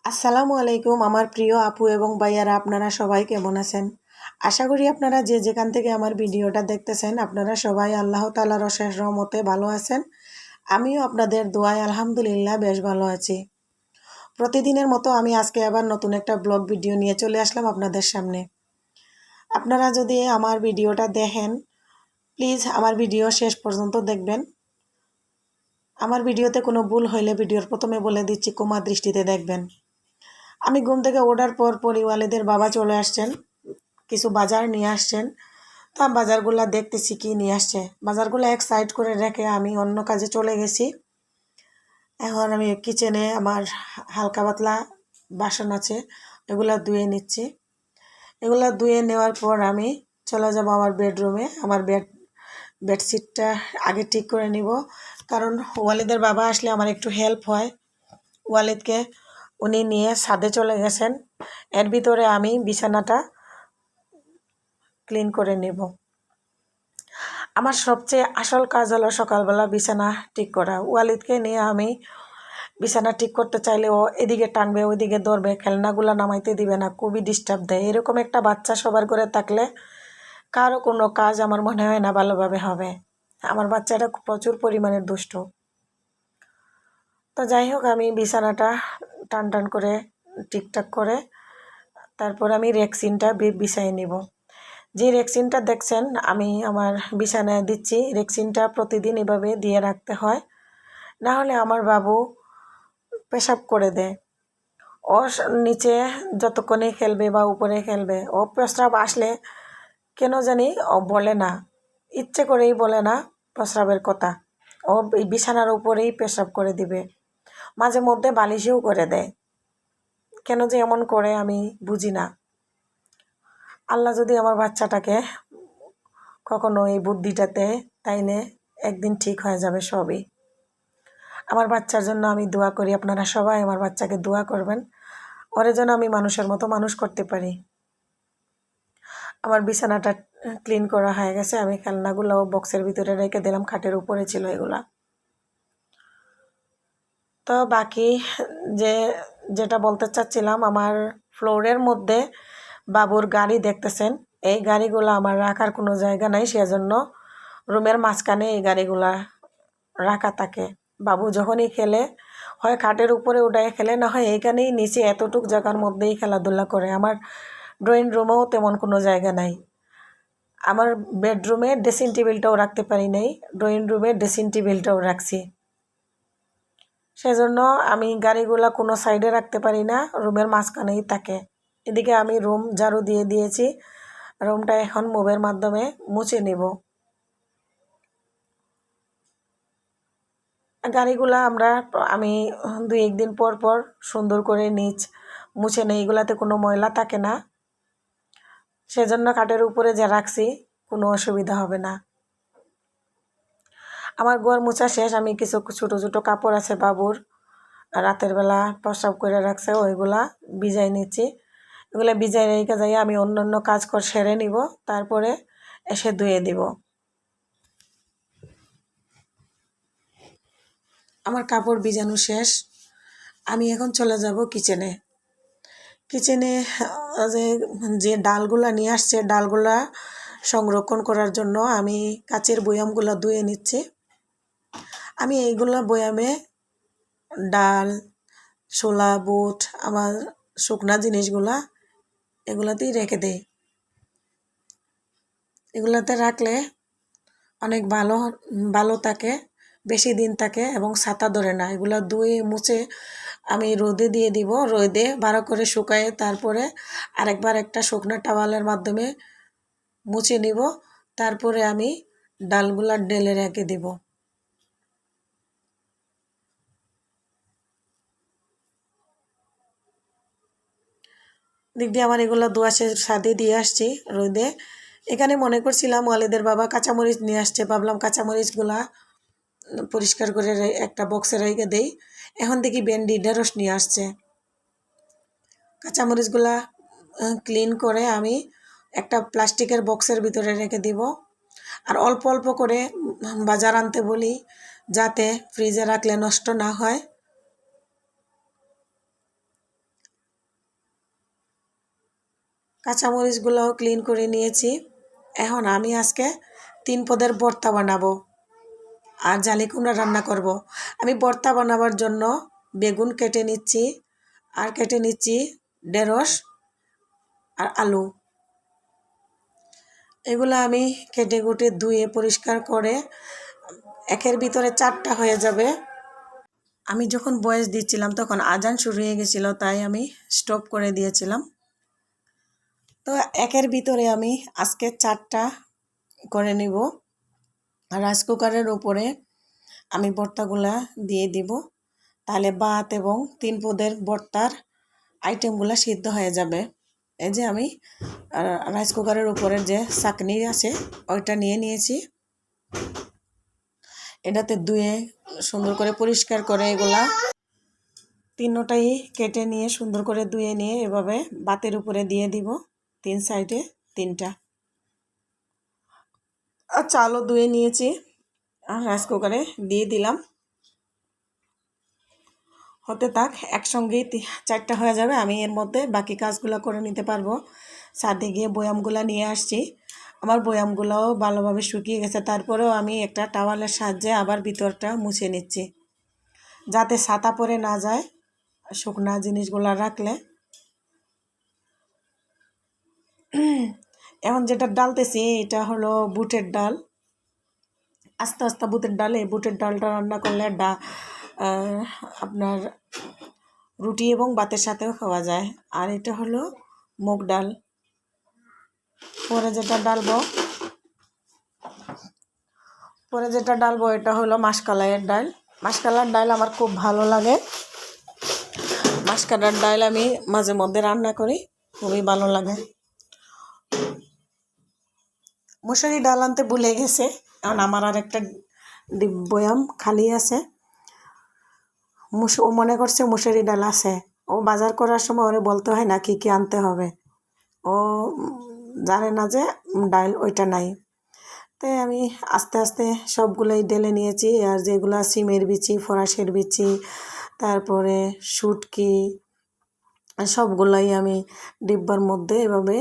আসসালামু আলাইকুম আমার প্রিয় আপু এবং ভাইয়ারা, আপনারা সবাই কেমন আছেন? আশা করি আপনারা যে যেখান থেকে আমার ভিডিওটা দেখতেছেন আপনারা সবাই আল্লাহ তাআলার অশেষ রহমতে ভালো আছেন। আমিও আপনাদের দোয়ায় আলহামদুলিল্লাহ বেশ ভালো আছি। প্রতিদিনের মতো আমি আজকে আবার নতুন একটা ব্লগ ভিডিও নিয়ে চলে আসলাম আপনাদের সামনে। আপনারা যদি আমার ভিডিওটা দেখেন, প্লিজ আমার ভিডিও শেষ পর্যন্ত দেখবেন। আমার ভিডিওতে কোনো ভুল হইলে ভিডিওর প্রথমে বলে দিচ্ছি, ক্ষমা দৃষ্টিতে দেখবেন। আমি ঘুম থেকে ওঠার পরই ওয়ালিদের বাবা চলে আসছেন, কিছু বাজার নিয়ে আসছেন। তা বাজারগুলো দেখতেছি কি নিয়ে আসছে। বাজারগুলো এক সাইড করে রেখে আমি অন্য কাজে চলে গেছি। এখন আমি কিচেনে আমার হালকা পাতলা বাসন আছে, এগুলো ধুয়ে নিচ্ছি। এগুলো ধুয়ে নেওয়ার পর আমি চলে যাব আমার বেডরুমে। আমার বেডশিটটা আগে ঠিক করে নিব, কারণ ওয়ালিদের বাবা আসলে আমার একটু হেল্প হয়। ওয়ালিদকে উনি নিয়ে ছাদে চলে গেছেন, এর ভিতরে আমি বিছানাটা ক্লিন করে নেব। আমার সবচেয়ে আসল কাজ হলো সকালবেলা বিছানা ঠিক করা। ওয়ালিদকে নিয়ে আমি বিছানা ঠিক করতে চাইলে ও এদিকে টানবে ওইদিকে ধরবে, খেলনাগুলো নামাইতে দিবে না, খুবই ডিস্টার্ব দেয়। এরকম একটা বাচ্চা সবার করে থাকলে কারো কোনো কাজ আমার মনে হয় না ভালোভাবে হবে। আমার বাচ্চাটা প্রচুর পরিমাণের দুষ্ট। তো যাই হোক, আমি বিছানাটা টান টান করে ঠিকঠাক করে তারপর আমি রেক্সিনটা বিছাই নিব। যে রেক্সিনটা দেখছেন আমি আমার বিছানায় দিচ্ছি, রেক্সিনটা প্রতিদিন এভাবে দিয়ে রাখতে হয়, না হলে আমার বাবু পেশাব করে দেয়। ও নিচে যতক্ষণে খেলবে বা উপরে খেলবে, ও প্রস্রাব আসলে কেন জানি ও বলে না, ইচ্ছে করেই বলে না প্রস্রাবের কথা। ও বিছানার উপরেই পেশাব করে দিবে, মাঝে মধ্যে বালিশেও করে দেয়। কেন যে এমন করে আমি বুঝি না। আল্লাহ যদি আমার বাচ্চাটাকে কখনো এই বুদ্ধিটাতে, তাইলে একদিন ঠিক হয়ে যাবে সবই। আমার বাচ্চার জন্য আমি দোয়া করি, আপনারা সবাই আমার বাচ্চাকে দোয়া করবেন, ওরে যেন আমি মানুষের মতো মানুষ করতে পারি। আমার বিছানাটা ক্লিন করা হয়ে গেছে। আমি খেলনাগুলো বক্সের ভিতরে রেখে দিলাম, খাটের উপরে ছিল এগুলা। তো বাকি যে যেটা বলতে চাচ্ছিলাম, আমার ফ্লোরের মধ্যে বাবুর গাড়ি দেখতেছেন। এই গাড়িগুলো আমার রাখার কোনো জায়গা নাই, সেজন্য রুমের মাঝখানে এই গাড়িগুলা রাখা থাকে। বাবু যখনই খেলে হয় খাটের উপরে উঠায় খেলে, না হয় এইখানেই নিচে এতটুক জায়গার মধ্যেই খেলাধুলা করে। আমার ড্রয়িং রুমেও তেমন কোনো জায়গা নাই। আমার বেডরুমে ড্রেসিং টেবিলটাও রাখতে পারি নাই, ড্রয়িং রুমে ড্রেসিং টেবিলটাও রাখছি। সেজন্য আমি গাড়িগুলা কোনো সাইডে রাখতে পারি না, রুমের মাঝখানেই থাকে। এদিকে আমি রুম ঝাড়ু দিয়ে দিয়েছি, রুমটা এখন মুভের মাধ্যমে মুছে নিব। গাড়িগুলা আমি 2-1 দিন পর পর সুন্দর করে মুছে নেই, এগুলাতে কোনো ময়লা থাকে না। সেজন্য খাটের উপরে যা রাখছি কোনো অসুবিধা হবে না। আমার ঘর মোছা শেষ। আমি কিছু ছোটো ছোটো কাপড় আছে বাবুর, রাতের বেলা প্রস্রাব করে রাখছে, ওইগুলা ভিজাই নিচ্ছি। এগুলো ভিজাই রেখে যাই, আমি অন্য কাজ সেরে নিব, তারপরে এসে ধুয়ে দিব। আমার কাপড় ভিজানো শেষ। আমি এখন চলে যাব কিচেনে। কিচেনে যে যে ডালগুলা নিয়ে আসছে, ডালগুলা সংরক্ষণ করার জন্য আমি কাচের বয়ামগুলো ধুয়ে নিচ্ছি। আমি এইগুলা বয়ামে ডাল, ছোলা, বুট, আমার শুকনা জিনিসগুলা এগুলাতেই রেখে দেই। এগুলাতে রাখলে অনেক ভালো ভালো থাকে, বেশি দিন থাকে এবং ছাতা ধরে না। এগুলা ধুয়ে মুছে আমি রোদে দিয়ে দিব, রোদে ভালো করে শুকায়ে তারপরে আরেকবার একটা শুকনো টাওয়ালের মাধ্যমে মুছে নিব। তারপরে আমি ডালগুলা ঢেলে রেখে দিব। দিক দিয়ে আমার এগুলো ধোয়া শেষ, ছাদে দিয়ে আসছি রোদে। এখানে মনে করছিলাম ওয়ালিদের বাবা কাঁচামরিচ নিয়ে আসছে, ভাবলাম কাঁচামরিচগুলা পরিষ্কার করে একটা বক্সে রেখে দেই। এখন দেখি ভেন্ডি ঢেঁড়স নিয়ে আসছে। কাঁচামরিচগুলা ক্লিন করে আমি একটা প্লাস্টিকের বক্সের ভিতরে রেখে দিব। আর অল্প অল্প করে বাজার আনতে বলি, যাতে ফ্রিজে রাখলে নষ্ট না হয়। কাঁচামরিচগুলোও ক্লিন করে নিয়েছি। এখন আমি আজকে 3 পদের ভর্তা বানাবো আর জালি কুমড়া রান্না করব। আমি ভর্তা বানাবার জন্য বেগুন কেটে নিচ্ছি আর কেটে নিচ্ছি ঢেঁড়স আর আলু। এগুলো আমি কেটে কুটে ধুয়ে পরিষ্কার করে একের ভিতরে 4টা হয়ে যাবে। আমি যখন ভয়েস দিচ্ছিলাম তখন আজান শুরু হয়ে গেছিল, তাই আমি স্টপ করে দিয়েছিলাম। তো একের ভিতরে আমি আজকে 4টা করে নিব। রাইস কুকারের উপরে আমি ভর্তাগুলা দিয়ে দিব, তাহলে ভাত এবং 3 পদের ভর্তার আইটেমগুলো সিদ্ধ হয়ে যাবে। এই যে আমি রাইস কুকারের উপরের যে চাকনি আছে ওইটা নিয়ে নিয়েছি। এটাতে ধুয়ে সুন্দর করে পরিষ্কার করে এগুলা 3টাই কেটে নিয়ে সুন্দর করে ধুয়ে নিয়ে এভাবে ভাতের উপরে দিয়ে দিব, 3 সাইডে 3টা। আর চালও ধুয়ে নিয়েছি আর রাইস কুকারে দিয়ে দিলাম। হতে থাক, একসঙ্গেই 4টা হয়ে যাবে। আমি এর মধ্যে বাকি কাজগুলো করে নিতে পারবো। ছাদে গিয়ে বয়ামগুলো নিয়ে আসছি। আমার বয়ামগুলোও ভালোভাবে শুকিয়ে গেছে, তারপরেও আমি একটা টাওয়ালের সাহায্যে আবার ভিতরটা মুছে নিচ্ছি, যাতে ছাতা পরে না যায় শুকনা জিনিসগুলো রাখলে। এখন যেটা ডালতেছি এটা হলো বুটের ডাল, আস্তে আস্তে বুটের ডাল। এই বুটের ডালটা রান্না করলে আপনার রুটি এবং ভাতের সাথেও খাওয়া যায়। আর এটা হলো মুগ ডাল। পরে যেটা ডালবো এটা হলো মাসকলাইয়ের ডাল। মাসকলাইয়ের ডাল আমার খুব ভালো লাগে। মাসকলাইয়ের ডাল আমি মাঝে মধ্যে রান্না করি, খুবই ভালো লাগে। মুসুরি ডাল আনতে ভুলে গেছে, কারণ আমার আর একটা বয়াম খালি আছে। ও মনে করছে মুসুরি ডাল আছে। ও বাজার করার সময় ওরে বলতে হয় না কি কি আনতে হবে, ও জানে না যে ডাল ওইটা নাই। তাই আমি আস্তে আস্তে সবগুলোই ঢেলে নিয়েছি। আর যেগুলো সিমের বিচি, ফরাসের বিচি, তারপরে শুটকি, সবগুলোই আমি ডিব্বার মধ্যে এভাবে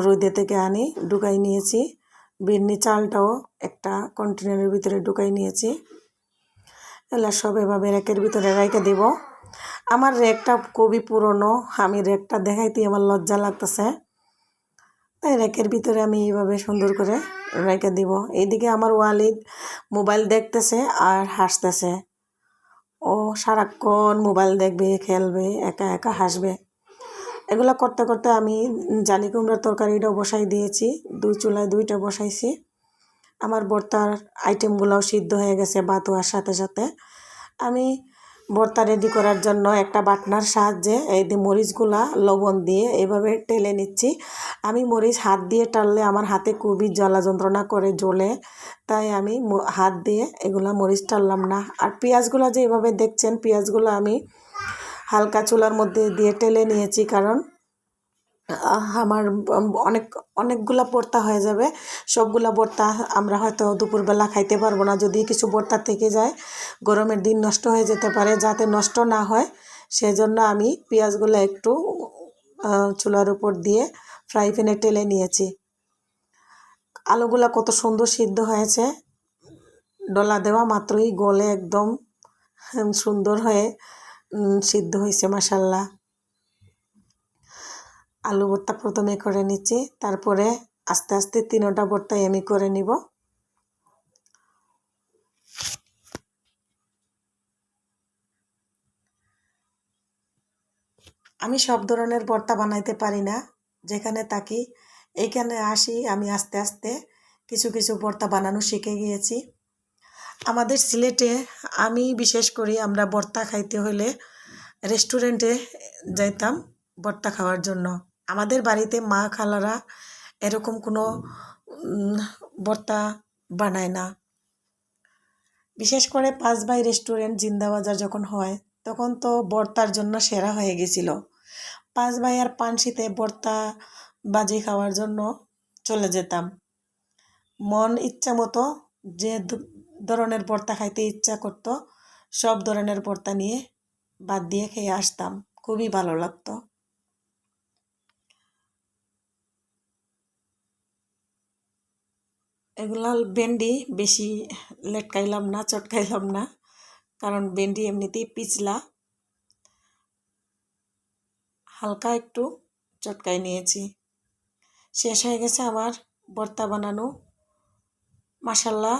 রোদে থেকে আনি ঢুকাই নিয়েছি। বিন্নি চালটাও একটা কন্টেনারের ভিতরে ঢুকাই নিয়েছি। এগুলো সব এভাবে র্যাকের ভিতরে রেখে দিব। আমার র্যাকটা খুবই পুরনো, আমি র্যাকটা দেখাইতে আমার লজ্জা লাগতেছে, তাই র্যাকের ভিতরে আমি এইভাবে সুন্দর করে রেখে দিব। এইদিকে আমার ওয়ালিদ মোবাইল দেখতেছে আর হাসতেছে। ও সারাক্ষণ মোবাইল দেখবে, খেলবে, একা একা হাসবে। এগুলো করতে করতে আমি জালি কুমড়ার তরকারিটাও বসাই দিয়েছি, 2 চুলায় 2টা বসাইছি। আমার ভর্তার আইটেমগুলোও সিদ্ধ হয়ে গেছে ভাত হওয়ার সাথে সাথে। আমি ভর্তা রেডি করার জন্য একটা বাটনার সাহায্যে এই যে মরিচগুলা লবণ দিয়ে এভাবে টেলে নিচ্ছি। আমি মরিচ হাত দিয়ে টানলে আমার হাতে খুবই জ্বালা যন্ত্রণা করে, জ্বলে, তাই আমি হাত দিয়ে এগুলা মরিচ টানলাম না। আর পেঁয়াজগুলো যে এভাবে দেখছেন, পেঁয়াজগুলো আমি হালকা চুলার মধ্যে দিয়ে টেলে নিয়েছি, কারণ আমার অনেকগুলা ভর্তা হয়ে যাবে। সবগুলা ভর্তা আমরা হয়তো দুপুরবেলা খাইতে পারবো না। যদি কিছু ভর্তা থেকে যায়, গরমের দিন নষ্ট হয়ে যেতে পারে। যাতে নষ্ট না হয় সেজন্য আমি পেঁয়াজগুলো একটু চুলার উপর দিয়ে ফ্রাই প্যানে টেলে নিয়েছি। আলুগুলা কত সুন্দর সিদ্ধ হয়েছে, ডলা দেওয়া মাত্রই গলে একদম সুন্দর হয়ে সিদ্ধ হয়েছে, মাশাল্লাহ। আলু ভর্তা প্রথমে করে নিচ্ছি, তারপরে আস্তে আস্তে 3টা ভর্তাই আমি করে নিব। আমি সব ধরনের ভর্তা বানাইতে পারি না, যেখানে থাকি এইখানে আসি আমি আস্তে আস্তে কিছু কিছু ভর্তা বানানো শিখে গিয়েছি। আমাদের সিলেটে আমি বিশেষ করি আমরা ভর্তা খাইতে হলে রেস্টুরেন্টে যাইতাম ভর্তা খাওয়ার জন্য। আমাদের বাড়িতে মা খালারা এরকম কোনো ভর্তা বানায় না। বিশেষ করে 5 ভাই রেস্টুরেন্ট জিন্দাবাজার যখন হয়, তখন তো ভর্তার জন্য সেরা হয়ে গেছিল। 5 ভাই আর পানশিতে ভর্তা বাজি খাওয়ার জন্য চলে যেতাম। মন ইচ্ছা মতো যে ধরনের ভর্তা খাইতে ইচ্ছা করত, সব ধরনের ভর্তা নিয়ে বাদ দিয়ে খেয়ে আসতাম, খুবই ভালো লাগতো। এগুলা ভেন্ডি বেশি লেটকাইলাম না, চটকাইলাম না, কারণ ভেন্ডি এমনিতেই পিছলা। হালকা একটু চটকাই নিয়েছি। শেষ হয়ে গেছে আমার ভর্তা বানানো। মাশাল্লাহ